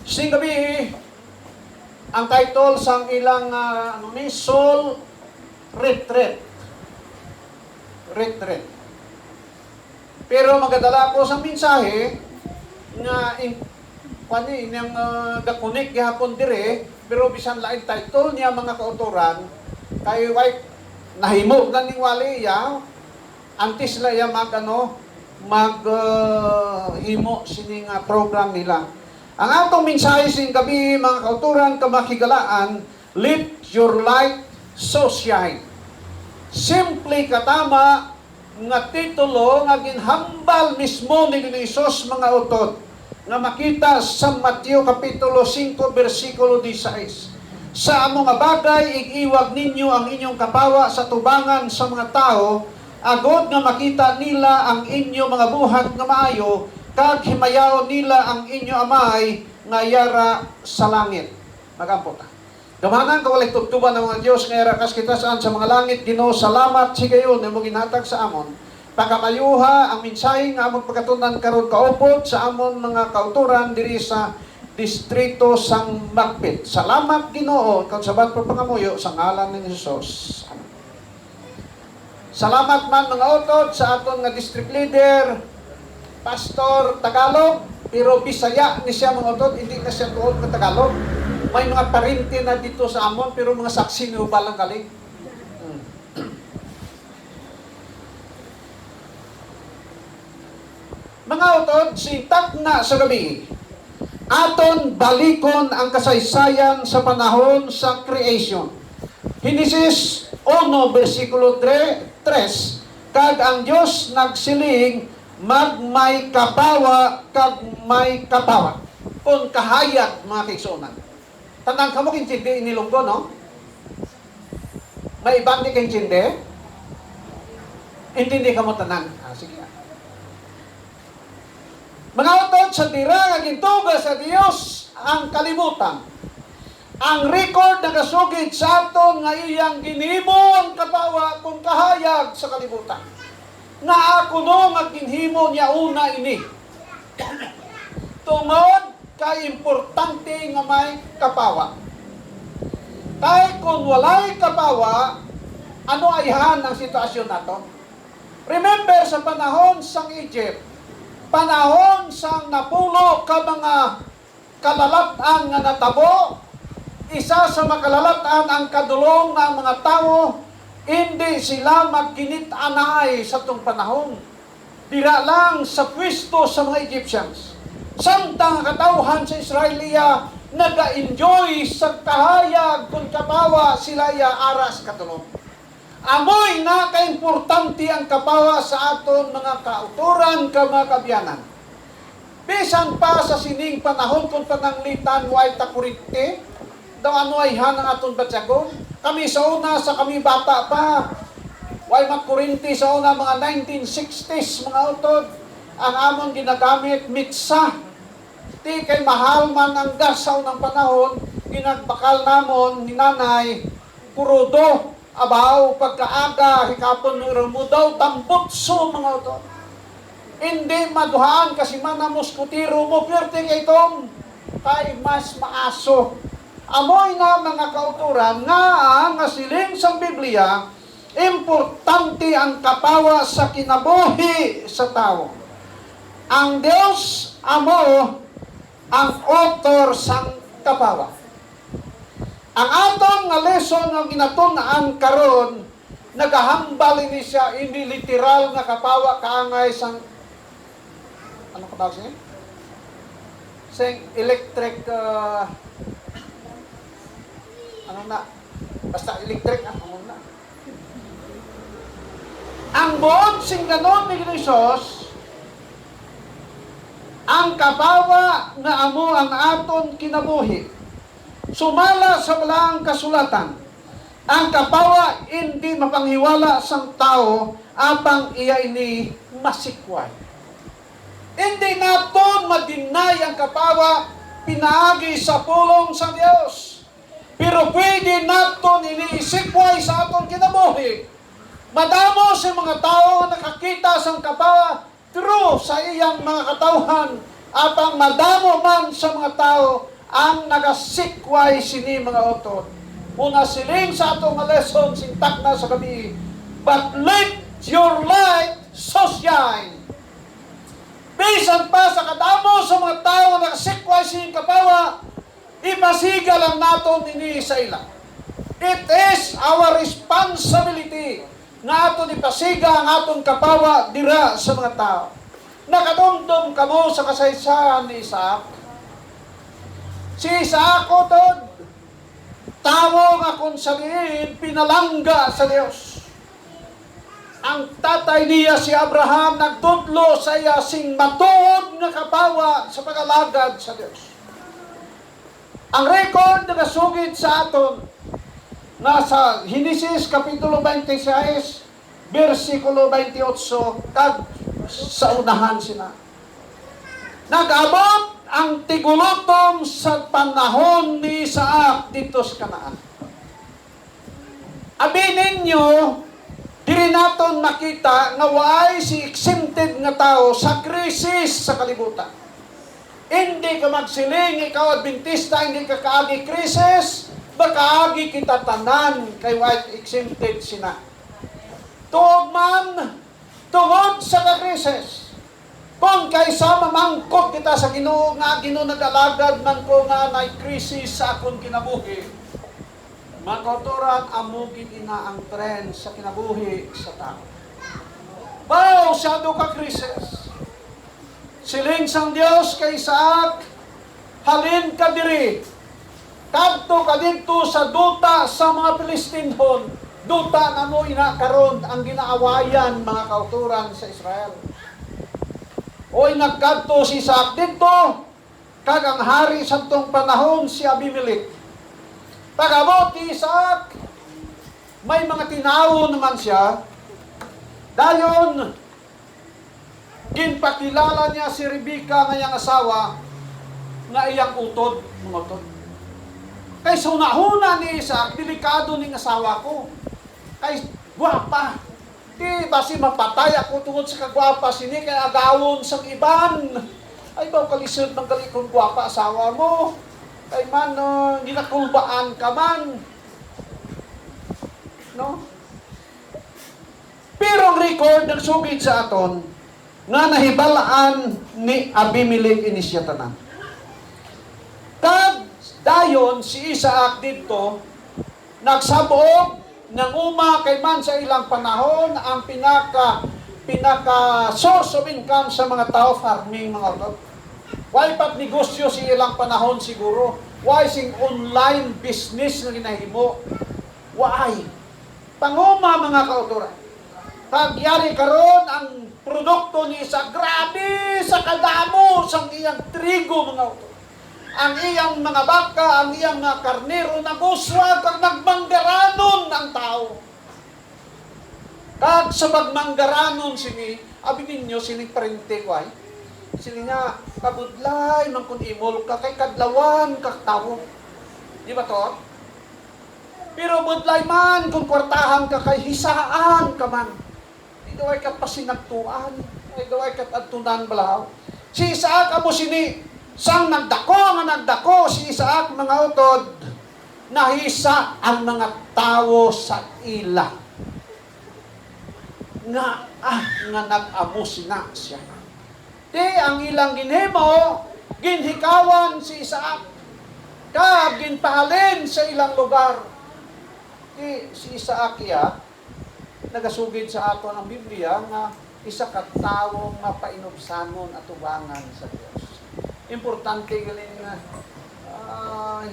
Sing gabi, ang title sang ilang soul retreat. Retreat. Pero magadala ko sa mensahe nga inyang gakunik gihapon dire, pero bisan lain title niya mga kautoran kay wife nahimo na ning wali ya antes la ya himo sining program nila. Ang atong mensahe sing gabi mga kauturan kamahigalaan, let your light so shine. Simple katama nga titulo nga ginhambal mismo ni Hesus mga utot nga makita sa Mateo kapitulo 5 bersikulo 16. Sa among nga bagay igiwag ninyo ang inyong kapawa sa tubangan sa mga tao agod nga makita nila ang inyong mga buhat nga maayo kag himayaw nila ang inyo amay nga yara sa langit. Magampot. Gamanan ka walay tugtuban ng mga Diyos nga yara kas kita saan sa mga langit. Ginoo, salamat sigayon na mong ginhatag sa amon. Pagkamayuha ang mensahe nga amon pagkatunan karon kaupod sa amon mga kauturan diri sa distrito sang Macbeth. Salamat Ginoo kung sabat pa pangamuyo sa ngalan ni Hesus. Amen. Salamat man mga utod sa aton nga district leader Pastor Tagalog, pero Bisaya ni siya mga utod, hindi na siya tuod ng Tagalog. May mga parinti na dito sa amon, pero mga saksi ni Ubalang galing. Mga utod, sintak na sa gabi, aton balikon ang kasaysayan sa panahon sa creation. Genesis 1, versikulo 3, kag ang Diyos nagsiling may kapawa kag may kapawa. Kung kahayag mga kaigsunan. Tanang kamo kinchindi inilunggo, no? May ibang di kinchindi? Intindi kamo tanang. Sige. Mga utod sa tira nga gintuga sa Dios ang kalibutan. Ang record nagasugid sa aton nga iyang ginhimo ang kapawa kung kahayag sa kalibutan. Nga ako no magginhimo niya una ini. Tungod kay importante nga may kapawa. Kay kung walay kapawa, ano ayhan ang sitwasyon nato? Remember sa panahon sang Egypt, panahon sang napulo ka mga kalalatan nga natabo, isa sa makalalatan ang kadulong ng mga tao, hindi sila magkinit-anay sa itong panahon. Dira lang sa pwesto sa mga Egyptians. Samtang katauhan sa Israelia, naga-enjoy sa kahayag kung kapawa sila ya aras katulong. Amoy na ka-importante ang kapawa sa aton mga kauturan, mga kabyanan. Bisan pa sa sining panahon kung pananglitan way takurite, daw ano ay hanang aton batyagon. Kami sa una, sa kami bata pa, way magkurinti sa una mga 1960s, mga utod, ang amon ginagamit, mitsa. Di kay mahal man ang gas sa unang panahon, ginagbakal namon ni nanay, kurudo, abaw, pagkaaga, hikapon mo daw, tambutso, mga utod. Hindi maduhaan kasi man na muskutiro mo, pwerte itong kay mas maaso. Amoy na mga kauturan nga siling sa Biblia, importante ang kapawa sa kinabuhi sa tao. Ang Diyos amo ang author sang kapawa. Ang atong nga lesson nga ginatun-an karon nagahambal ini siya hindi literal nga kapawa kaangay sang ano ka tawag siya? Sang electric ano na? Basta electric ano na? Ang buod sing ganon ni Hesus, ang kapawa nga amo ang aton kinabuhi. Sumala sa balaang kasulatan, ang kapawa hindi mapanghiwala sang tao apang iya ini masikway. Hindi naton madinay ang kapawa pinaagi sa pulong sa Dios. Pero pwede naton iniisikway sa aton kinabuhi. Madamo sa mga tao nakakita sang kapawa true sa iyang mga katawhan, apang madamo man sa mga tao ang nagasikway sini mga utod. Una siling sa atong lesson sintak na sa gabi. But let your light so shine. Bisan pa sa kadamo sa mga tao na nagasikway sining kapawa, ipasiga lang naton ini sa ila. It is our responsibility nga aton ipasiga ang aton kapawa dira sa mga tao. Nakadumdum kamo sa kasaysayan ni Isaac. Si Isaac utod, tao nga kung sabihin, pinalangga sa Dios. Ang tatay niya si Abraham nagtudlo sa iya sing matuod nga kapawa sa pag-alagad sa Dios. Ang record na nasugid sa aton nasa Genesis Kapitulo 26, versikulo 28, kag sa unahan sila. Nag-abot ang tigulutom sa panahon ni Isaac dito sa Kanaan. Abinin nyo, diri naton makita nga waay si exempted nga tao sa krisis sa kalibutan. Hindi ka magsiling, ikaw Adventista, hindi ka kaagi krisis, bakaagi kita tanan kay white exempted sina. Tuog man, tungod sa krisis. Kung kaysa mamangkot kita sa Ginoo nga Ginoo nagalagad man ko nga nay krisis sa akong kinabuhi. Makotoran amo gid ina ang trend sa kinabuhi sa tao. Bao sa ka krisis. Siling sang Dios kay Isaac, halin ka diri. Kadto ka dito sa duta sa mga Filistinhon. Duta na mo ina karon ang ginaawayan mga kauturan sa Israel. Oy nagkadto si Isaac dito, kag ang hari sa tong panahon si Abimelech. Pag-abot ni Isaac, may mga tinawo naman siya. Dayon, ginpakilala niya si Rebecca nga iyang asawa, nga iyang utod, mga utod. Kay sunahuna ni Isaac, delikado ning asawa ko. Kay gwapa. Di basi mapatay ako tungod sa kagwapa sini kay agawon sang iban. Ay daw kalisod ng galikon gwapa asawa mo. Kay man ginakulbaan ka man. No? Pero ang record ng sugid sa aton nga nahibalaan ni Abimelech inisya tanan. Kag dayon si Isaac dito nagsabog nanguma kay man sa ilang panahon ang pinaka source of income sa mga tao farming mga utod. Why pat negosyo si ilang panahon siguro? Why sing online business na ginahimo? Why? Panguma mga kauturan. Pagyari karon ang produkto ni isa grabe sa kadamo sang iyang trigo mga utod. Ang iyang mga baka, ang iyang mga karnero, naguswag kag nagmanggaranon ang tao. Kag sa pagmanggaranon sini, abi ninyo sining parente ko ay. Sini nga, kabudlay, man kun imol ka, kay kadlawan kag tao. Di ba to? Pero budlay man, kung kwartahan ka, kay hisaan ka man. Di daw ay kat pasinagtuan, ay daw ay kat adtunan balaw. Si Isaac amo sini, sang nagdako si Isaac mga utod, nahisa ang mga tao sa ila. Nga nag-amo sina siya. Di ang ilang ginhimo, ginhikawan si Isaac. Kag ginpahalin sa ilang lugar. Di si Isaac ya, nagasugid sa aton ang Biblia nga isa ka tawo nga painubsanon at tubangan sa Dios. Importante galing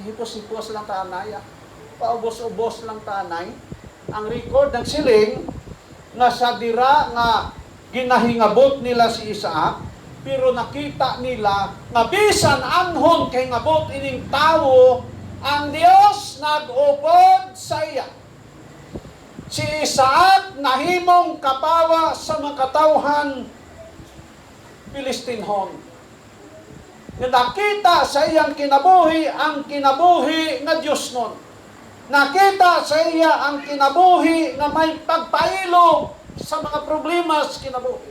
hipos-hipos lang tanay, paubos-ubos lang tanay. Ang record ng siling nga sa dira nga ginahingabot nila si Isaac, pero nakita nila nga bisan anhon kay ngabot ining tawo, ang Dios nag-upod sa iya. Si Isaac nahimong kapawa sa mga katawhan Filistinhon. Nakita sa iyang kinabuhi ang kinabuhi nga Diyos nun. Nakita sa iya ang kinabuhi na may pagpailo sa mga problema sa kinabuhi.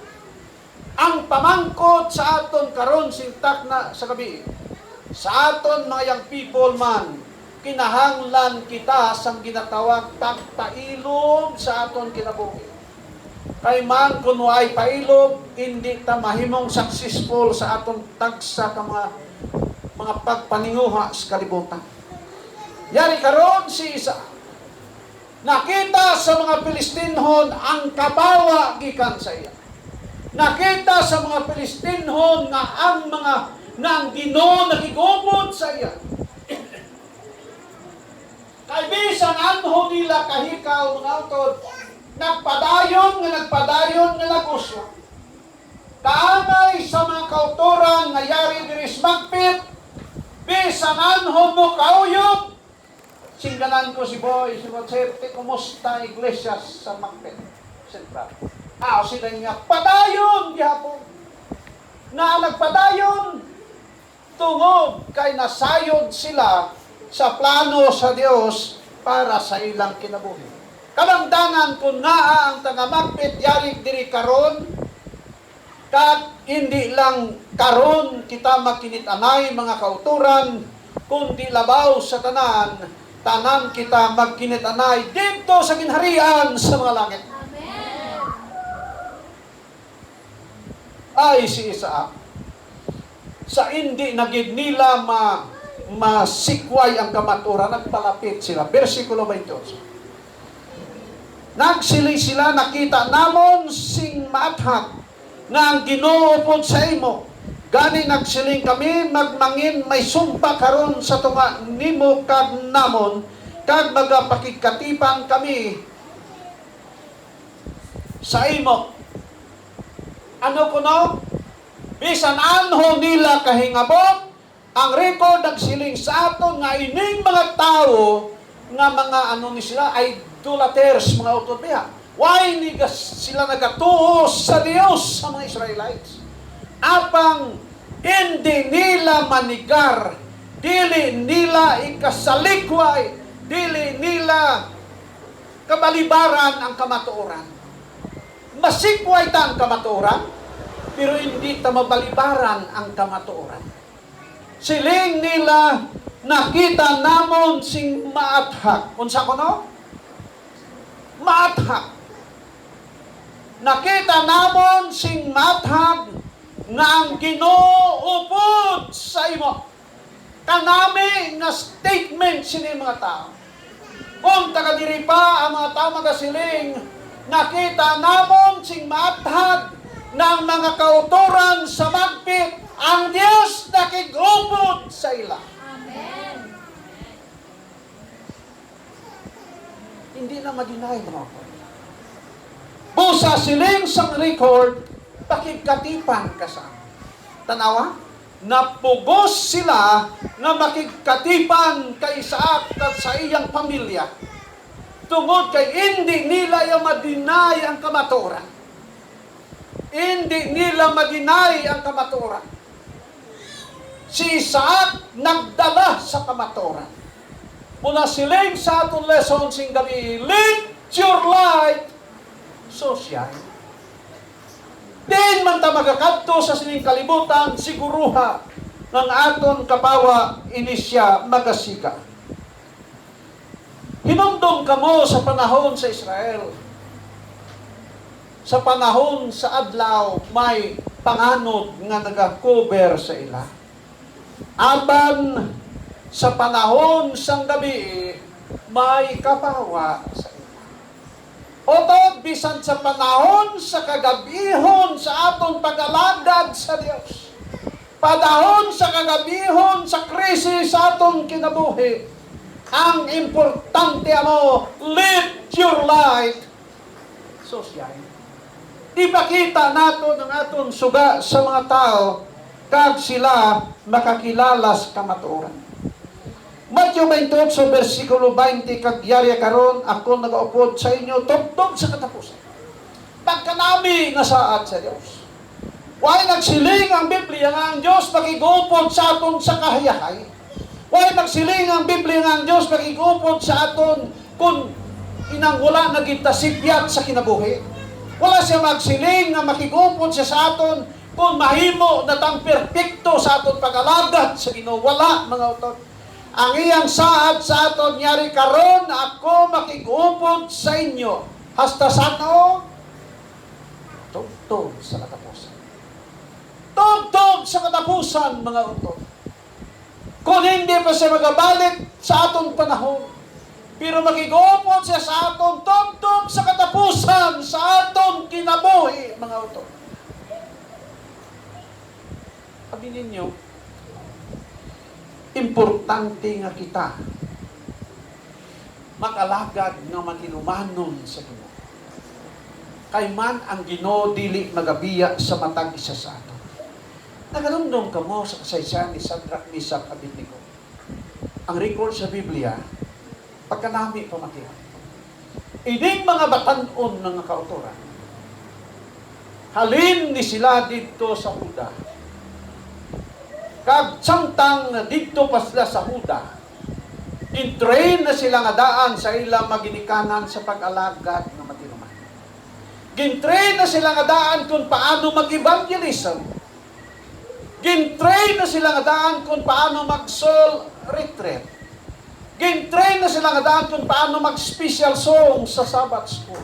Ang pamangkot sa aton karon sintak na sa gabi. Sa aton mga young people man, kinahanglan kita sang ginatawag pagpailog sa aton kinabuhi. Kay man kung ay pailog, hindi ta mahimong successful sa aton tagsa ka mga pagpaninguha sa kalibutan. Yari karon si Isa. Nakita sa mga Pilistinhon ang kabawa gikan sa iya. Nakita sa mga Pilistinhon nga ang Ginoo nakigubod sa iya. Kay bisan anho nila kahikaw mga utod, nagpadayon nga naguswa. Kaangay sa mga kauturan nga yari diri sa Magpit, bisan anho mo kauyog, singganan ko si Boy, si Matserte, kumusta iglesia sa Magpit Central. Sila nga, padayon gihapon. Na nagpadayon, tungod kay nasayod sila sa plano sa Dios para sa ilang kinabuhi. Kalangdangan kung nga ang taga Magpit yari diri karon, kat hindi lang karon kita makinit-anay mga kauturan, kundi labaw sa tanan kita magkinit-anay dito sa ginharian sa mga langit. Amen. Ay si Isa, sa hindi nagid nila masikway ang kamaturan, nagpalapit sila. Versikulo 28. Nagsiling sila, nakita namon sing maathag nga ang Ginoo pod sa imo. Gani nagsiling kami, magmangin may sumpa karon sa tunga nimo kag namon, kag magapakikatipan kami sa imo. Ano kuno? Bisan anho nila kahingabot, ang record nagsiling sa aton nga ining mga tao nga mga ni sila idolaters, mga utod biha. Why sila nagatuo sa Dios sa mga Israelites? Apang hindi nila manigar, dili nila ikasalikway, dili nila kabalibaran ang kamatuoran. Masikway ta ang kamatuoran, pero hindi ta mabalibaran ang kamatuoran. Siling nila, nakita namon sing maathag. Unsa kuno? Maathag. Nakita namon sing maathag nga ang Ginoo upod sa imo. Kanami nga statement sini mga tao. Kung taga diri pa ang mga tao magasiling, nakita namon sing maathag ng mga kauturan sa Magpit, ang Dios nakigupod sa ila. Amen. Hindi na madinay mga kapatid. Busa siling sa record, pakigkatipan ka sa tanawa, napugos sila na makigkatipan kay Isaac at sa iyang pamilya. Tungod kay hindi nila yung madinay ang kamatuoran. Hindi nila madinay ang kamatuoran. Si Isaac nagdala sa kamatuoran. Mula siling sa atong lesson sing gabi, let your light so shine. Din man ta magakadto sa sining kalibutan, siguruha ng aton kapawa inisya magasika. Hinumdum kamo sa panahon sa Israel. Sa panahon sa adlaw, may panganod nga nagakover sa ila. Aban sa panahon sang gabi, may kapawa sa ila. Otod, bisan sa panahon sa kagabihon sa atong pag-alagad sa Dios. Panahon sa kagabihon sa krisis sa atong kinabuhi. Ang importante mo, let your light so shine. Ipakita nato ng atong suga sa mga tao kag sila makakilala sa kamatuoran. Matthew 28 versikulo 20 kag yari karon ako nagaupod sa inyo tugtog sa katapusan. Pagkanami nga saad sa Dios. Why nagsiling ang Biblia nga ang Dios makigupod sa aton sa kahayahay? Why nagsiling ang Biblia nga ang Dios makigupod sa aton kung inang wala naging tasipyat sa kinabuhi? Wala siya magsiling nga makigupod siya sa aton kung mahimo na tang perpekto sa aton pag-alagad sa Ginoo, wala mga utod. Ang iyang saad sa aton nyari karon, ako makigupod sa inyo. Hasta sano? Tugtog sa katapusan. Tugtog sa katapusan, mga utod. Kung hindi pa siya magabalik sa atong panahon, pero makigupod siya sa atong tugtog sa katapusan, sa atong kinabuhi, mga utod. Sabi ninyo, importante nga kita mag-alagad nga maninumanon sa Ginoo. Kay man ang Ginoo dili magabiya sa matag isa sa ato. Nagalumdom ka mo sa kasaysayan ni Shadrach, Meshach, Abednego. Ang record sa Biblia, pagkanami pamakihan. Ining mga batan-on ng kautoran, halin ni sila dito sa Huda. Kag samtang dito pa sila sa Huda, in-train na sila nga daan sa ilang maginikanan sa pag-alagad ng matinuman. Gin-train na sila nga daan kung paano mag-evangelism. Gin-train na sila nga daan kung paano mag-soul retreat. Gin-train na sila nga daan kung paano mag-special song sa Sabbath school.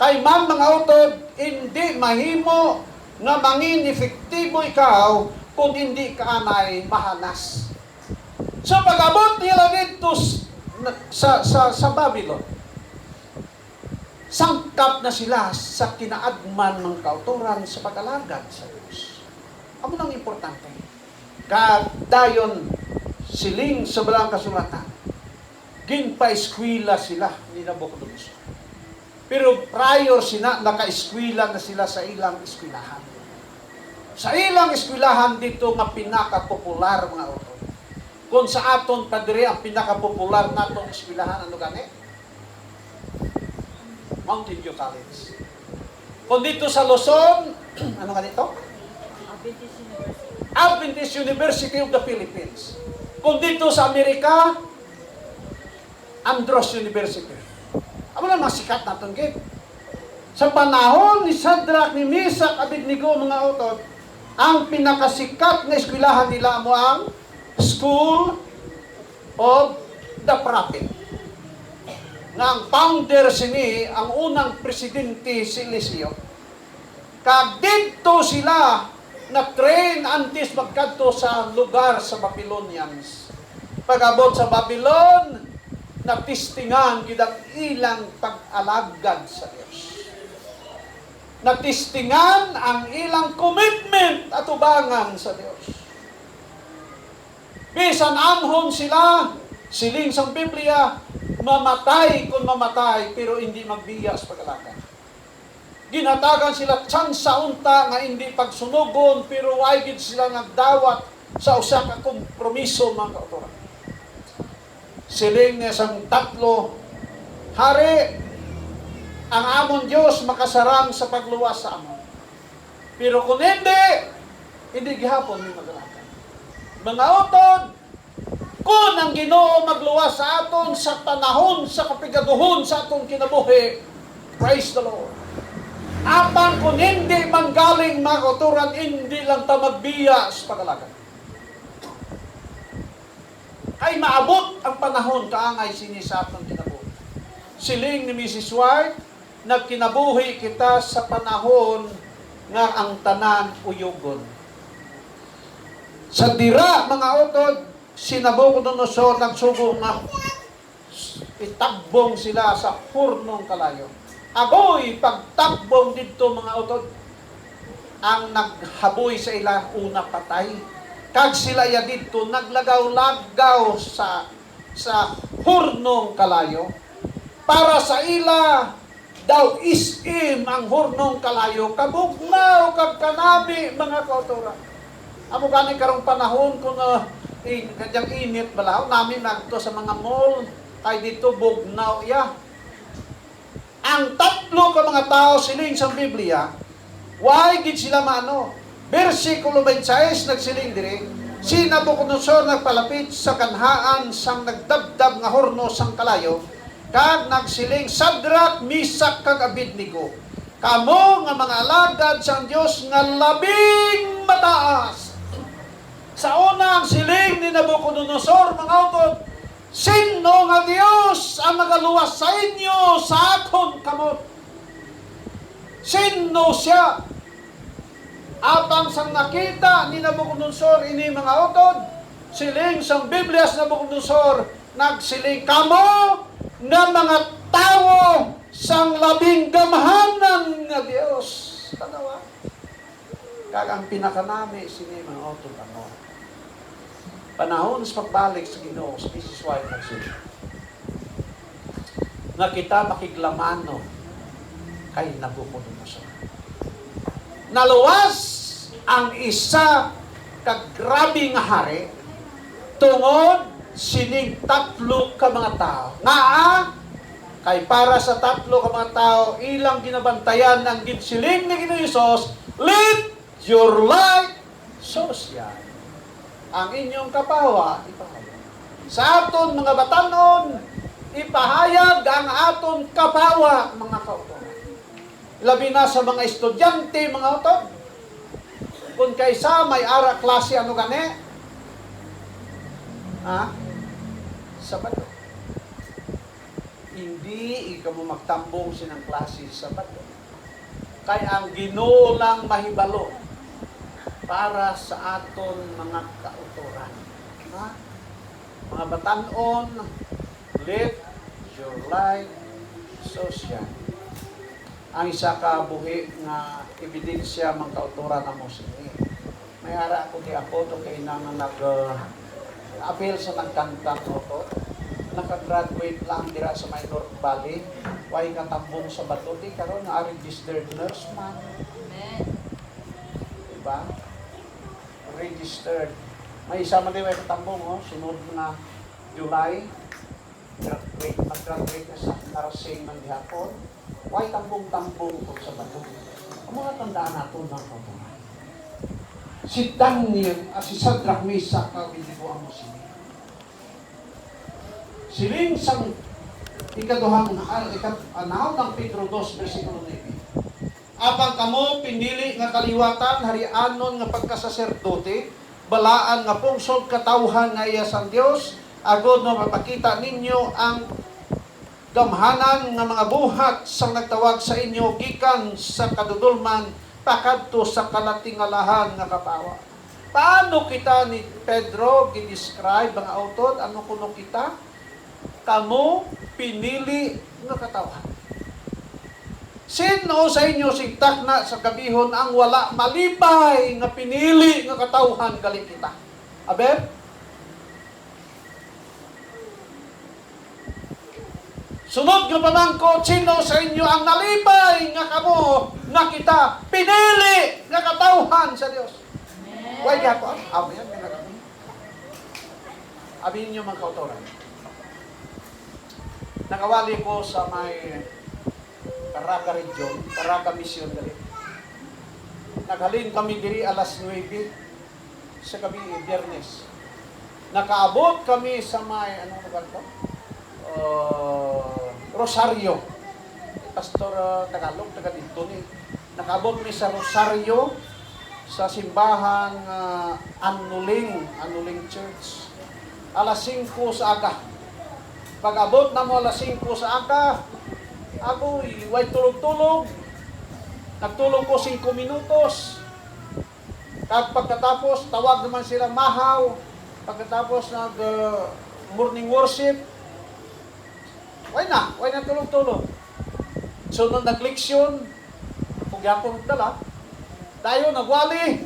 Kay man mga utod, hindi mahimo nga mangin efektibo ikaw kung hindi ka anay mahanas. So pag-abot nila dito sa Babylon, sangkap na sila sa kinaagman ng kauturan sa pag-alagad sa Diyos. Ano nang importante? Dayon siling sa balang kasulatan, ginpa-eskwela sila ni Nabucodonosor. Pero prior sila, naka-eskwela na sila sa ilang eskwelahan. Sa ilang eskwelahan dito nga pinaka-popular mga utod. Kung sa aton padre ang pinaka-popular natong eskwelahan, ano gani? Mountain View College. Kung dito sa Luzon, ano ganito? Adventist University of the Philippines. Kung dito sa Amerika, Andros University. Ano lang mga sikat na itong gate. Sa panahon ni Shadrach, ni Meshach, Abednego, mga utod, ang pinakasikat na eskwelahan nila mo ang School of the Prophet. Nga ang founder sini, ang unang presidente si Eliseo. Kag dito sila na-train antes magkadto sa lugar sa Babylonians. Pag-abot sa Babylon, natistingan gidang ilang pag-alagad sa Diyos. Natistingan ang ilang commitment at ubangan sa Diyos. Bisan anhon sila, siling sa Biblia, mamatay kung mamatay, pero hindi magbiya sa pag-alagad. Ginatagan sila tsansa unta nga hindi pagsunugon, pero why gid sila nagdawat sa usa ka kompromiso mga kautoran. Siling nga sang tatlo, hari, ang amon Diyos makasarang sa pagluwas sa amon. Pero kung hindi gihapon may mag-alagad. Mga utod, kung ang Ginoo magluwas sa aton sa panahon, sa kapigaduhon sa aton kinabuhi, praise the Lord. Apan kung hindi manggaling mga kauturan, hindi lang ta magbiya sa pag-alagad. Ay maabot ang panahon kaangay sini sa aton kinabuhi. Siling ni Mrs. White, nagkinabuhi kita sa panahon nga ang tanan uyugon. Sa dira, mga utod, si Nabucodonosor nagsugo nga itagbong sila sa hurnong kalayo. Agoy, pagtagbong dito mga utod, ang naghaboy sa ila una patay. Kag sila ya dito naglagaw-lagaw sa hurnong kalayo. Para sa ila, daw isim ang hurnong kalayo, kabugnaw, kag kanabi, mga kauturan. Amo gani karong panahon kung kadyang init balaw, namin nagto sa mga mall, kay dito bugnaw ya. Ang tatlo ka mga tao siling sa Biblia, why gid sila maano? Versikulo 26 nagsiling diri, si Nabucodonosor nagpalapit sa kanhaan sang nagdabdab nga horno sang kalayo, kag nagsiling, Shadrach, Meshach, kag Abednego, Kamo nga mga alagad sang Dios nga labing mataas. Sa unang siling ni Nabucodonosor, mga utod, sino nga Dios ang magaluwas sa inyo sa akon kamot? Sino siya? Apang sang nakita ni Nabucodonosor ini mga utod, siling sang Biblia sa Nabucodonosor, nagsiling kamo nga mga tao sang labing gamhanan nga Dios. Tanawa. Kagang pinakanami sini mga utod ano. Panahon sa pagbalik sa Ginoo, sa Mrs. White nagsulit. Nga kita makiglamano kay Nabucodonosor. Naluwas ang isa kagrabe nga hari tungod sining tatlo ka mga tao. Kay para sa tatlo ka mga tao, ilang ginabantayan ng ginsiling ni Ginoong Hesus, let your light so shine. Ang inyong kapawa, ipahayag. Sa aton mga batanon, ipahayag ang aton kapawa, mga kauturan. Labi na sa mga estudyante, mga utod. Kung kaysa may ara klase ano gani? Sabado. Hindi ikaw mo magtambong sinang klase sa Sabado. Kaya ang Ginoo lang mahibalo para sa aton mga kauturan. Mga batanon, let your light so shine. Ang isa ka buhi nga ebidensya mga kauturan na mo sini. May ara ko di ako to kay nang appeal sa nagkanta ko to. Nakagraduate lang dira sa Minor Valley. Way katambong sa bato di karon nga registered nurse man. Amen. Diba? Registered. May isa man din may katambong, sunod na July, mag-graduate na sa nursing ng hapon. Why tambong-tambong po sa bato? Ang mga tandaan nato ng kauturan. Si Daniel, si Shadrach, Meshach, Abednego ang musini. Siling sang ikaduhang anaw ng Pedro 2, versikulo 9. Apang kamo pinili nga kaliwatan, harianon nga pagkasaserdote, balaan nga pungsod katawhan nga iya sang Dios, agod no mapakita ninyo ang gamhanan nga mga buhat sang nagtawag sa inyo gikan sa kadudulman pakadto sa kalatingalahan nga kapawa. Paano kita ni Pedro gidescribe mga autor? Ano kuno kita? Kamo pinili nga katawhan. Sino sa inyo sigtak na sa gabihon ang wala malipay nga pinili nga katawhan gali kita? Aben? Sunod nga pamangko, sino sa inyo ang nalipay nga kamo nga kita pinili nga katawhan sa Dios? Why gapo? Amo yan, minagami. Abin niyo mga kautoran. Nakawali ko sa may Caraga Region, Caraga Mission dali. Naghalin kami diri alas 9 sa gabi, Biyernes. Nakaabot kami sa may, anong lugar to? Rosario. Pastor Tagalog, taga dito ni. Nakaabot kami sa Rosario sa simbahan Anuling Church. Alas 5 sa aga. Pag-abot na mo alas 5 sa aga, ako, iway tulog-tulog. Nagtulog ko 5 minutos. Pagkatapos, tawag naman sila mahaw. Pagkatapos morning worship, why na tulog-tulog. So, nung nag-leksyon, kung yapon dala, tayo nagwali.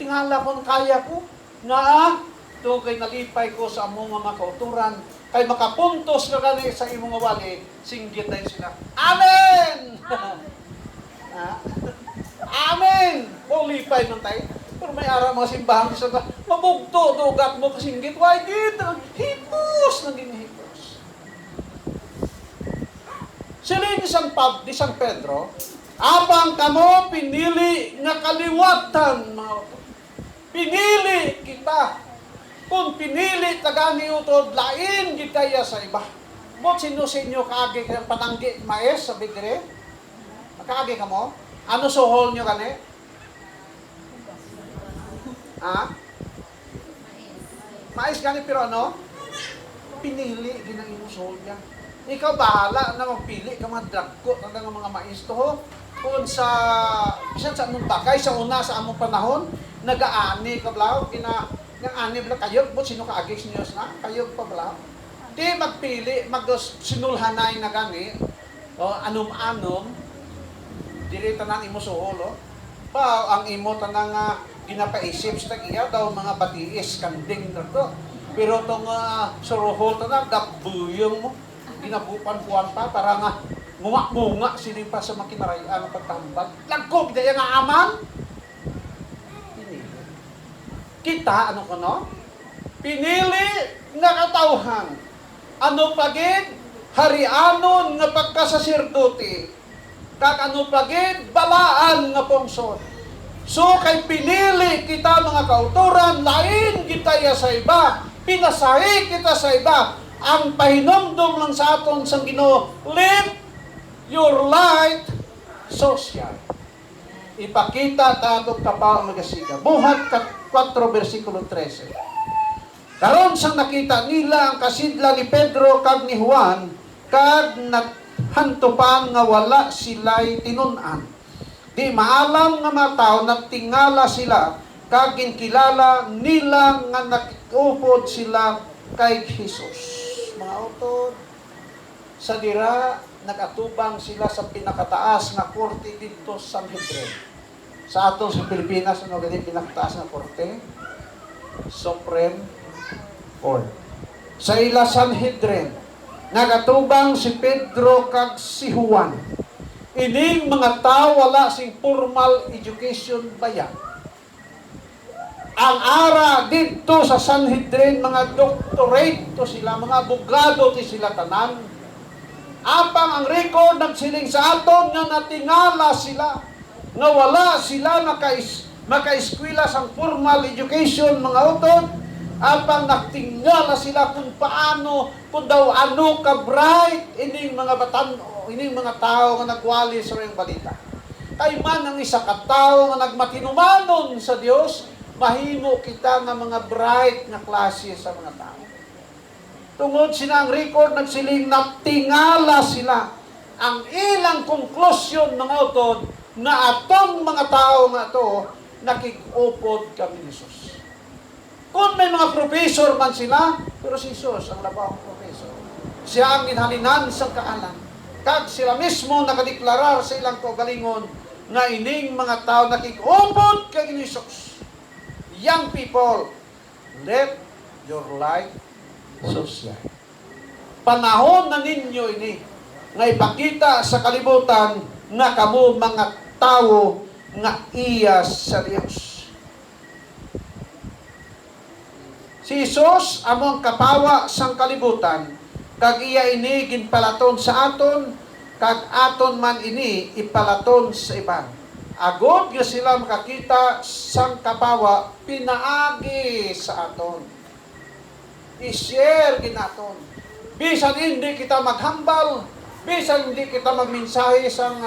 Tingala ko kaya ko, nga ito kay nalipay ko sa among mga kauturan, kay makapuntos ka gani sa imong wali, singgit na sila. Amen! Amen! Lipay man tayo. Pero may araw mga simbahan sa mabugto, dugat mo kasinggit. Why dito? Hipos! Naging hipos. Sila ni San Pedro, apang kamo pinili nga kaliwatan, mga utod. Pinili kita. Kung pinili tagani utod, lain gitaya sa iba. Bot sino kaagi kayang pananggi maes sa bigre? Kaagi ka mo? Ano suhol nyo kani? Ha? Mais gani pero ano? Pinili din ang imong suhol niya. Ikaw bahala na magpili ka mga dragko ng mga mais to ho. Kung sa bisan sa among bagay sa una sa among panahon, nagaani ka blaw kina ng ani bla kayo mo sino ka agis niyo na kayo pa blaw. Di magpili sinulhanay na gani. O anom-anom diri tanan imo suhol o. Pa ang imo tanang ginapaisip sa iya daw mga batiis kanding to. Pero tong suruhol tanan gabuyong mo ginabupan-buan pa para nga munga sini pa sa makinarayaan pagtambag. Lagkog daya nga aman. Pinili. Kita ano kono? Pinili nga katawhan. Ano pagid harianon nga pagkasaserdoti. Kag ano pagid balaan nga pungsod. So kay pinili kita mga kauturan, lain kita sa iba, pinasahi kita sa iba. Ang pahinomdom lang sa aton sa Ginoo, live your light social. Ipakita tatong kapaw magasiga. Buhat 4 versikulo 13. Karon sang nakita nila ang kasidla ni Pedro kag ni Juan, kag hantupan nga wala sila'y tinun-an. Di maalam nga mga tao nagtingala sila kag ginkilala nila nga nakupod sila kay Jesus. Mga utod, sa dira nagatubang sila sa pinakataas nga korte dito sa Sanhedrin. Sa aton sa Pilipinas ano gani pinakataas nga korte? Supreme Court. Sa ila Sanhedrin nagatubang si Pedro kag si Juan. Ining mga tao wala sing formal education bayan. Ang ara dito sa Sanhedrin, mga doctorate to sila, mga abogado to sila tanan. Apang ang record nagsiling sa aton nga natingala sila, nga wala sila maka-eskwela sang formal education mga utod. Apang natingala sila kung paano, kung daw ano ka-bright, ining mga batano, ining mga tao nga nagwali sa iyong balita. Kay man ang isa ka tao nga nagmatinumanon sa Dios, mahimo kita nga mga bright na klase sa mga tao. Tungod sila ang record nagsiling natingala sila. Ang ilang konklusyon mga utod na atong mga tao nga to nakikupod kami ni Jesus. Kung may mga professor man sila, pero si Jesus ang labang professor. Siya ang ginhalinan sa kaalam. Kag sila mismo nakadeklarar sa ilang kaugalingon nga ining mga tao nakikupod kay Jesus. Young people, let your light so shine. Panahon na ninyo ini nga ipakita sa kalibutan nga kamo mga tao nga iya sa Dios. Si Jesus among kapawa sang kalibutan, kag iya ini ginpalaton sa aton, kag aton man ini ipalaton sa iban. Agod nga sila makakita sang kapawa, pinaagi sa aton. I-share ginaton. Bisan hindi kita maghambal, bisan hindi kita magmensahe sang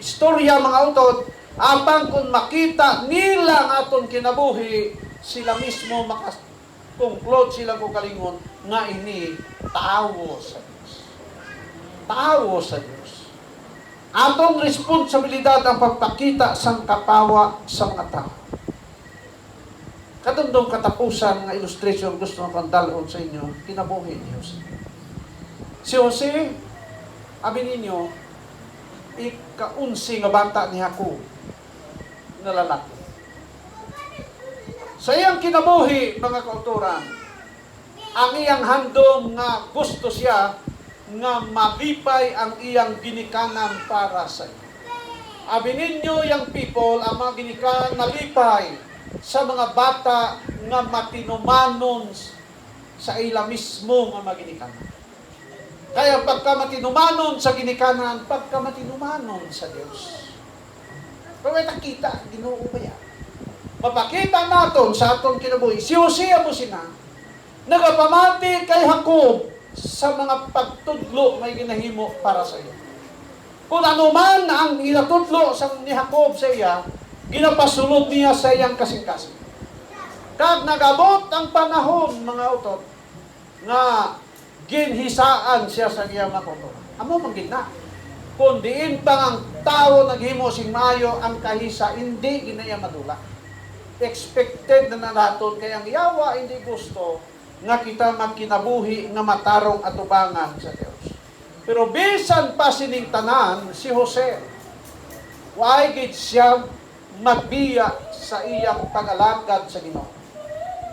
istorya mga utod, apang kung makita nila ang aton kinabuhi, sila mismo conclude sila ko kalingon nga ini tao sa Diyos. Tao sa Diyos. Atong responsibilidad ang pagpakita sang kapawa sa mga tao. Katundong katapusan nga illustration gusto ng pandalon sa inyo, kinabuhi ni Jose. Si Jose, abi ninyo, ika-11 nga bata ni Jacob na lalaki. Sa iyang kinabuhi, mga kauturan, ang iyang handom nga gusto siya nga malipay ang iyang ginikanan para sa iyo. Abi ninyo, young people, ang mga ginikanan nalipay sa mga bata nga matinumanon sa ila mismo nga maginikanan. Kaya pagka matinumanon sa ginikanan, pagka matinumanon sa Diyos. Pero kita, Ginoo ba yan? Mapakita naton sa atong kinabuhi. Si Jose mo sina, nagapamati kay Jacob sa mga pagtudlo may ginahimo para sa iyo. Kung ano man ang inatutlo sa ni Jacob sa iya, ginapasulod niya sa iyang kasing-kasing. Kag nagabot ang panahon, mga utot, nga ginhisaan siya sa iyang makoto. Amo man gid na. Kung diin pa ang tao naghimo sing maayo ang kahisa, hindi ginaya madula. Expected na naton kay ang yawa hindi gusto nga kita magkinabuhi nga matarong atubangan sa Dios. Pero bisan pa sining tanan si Jose, why gid siya magbiya sa iyang pag-alagad sa Ginoo.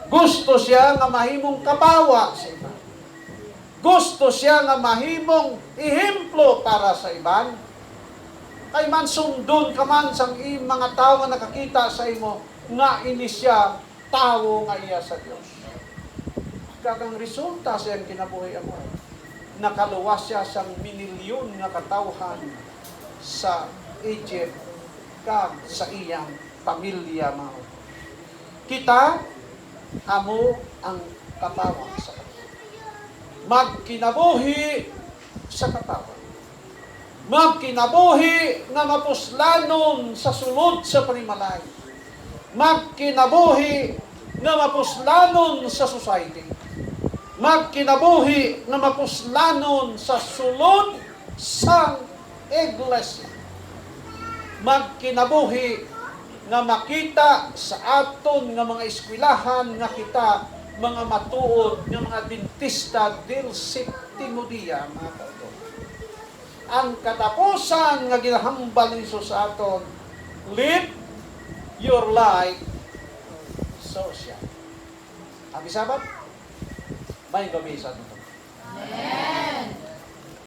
Gusto siya nga mahimong kapawa sa iba. Gusto siya nga mahimong ihemplo para sa iban. Kay man sundon ka man sa mga tao nga nakakita sa imo nga ini siya tao nga iya sa Dios. Kagang resulta sa iyang kinabuhi mo, nakaluwas siya sa minilyon nga katawhan sa Egypt kag sa iyang pamilya mga. Kita amo ang kapawa sa Kanya. Magkinabuhi sa kapawa. Magkinabuhi nga mapuslanon sa sulod sa panimalay. Magkinabuhi nga mapuslanon sa society. Magkinabuhi nga mapuslanon sa sulod sa iglesia. Magkinabuhi nga makita sa aton nga mga eskwelahan nga kita mga matuod nga mga Adventista del Sétimo Día, mga kauto. Ang katapusan nga ginahambal ni Jesus sa aton, live your life social. Ang isabat, may gabi sa aton. Amen.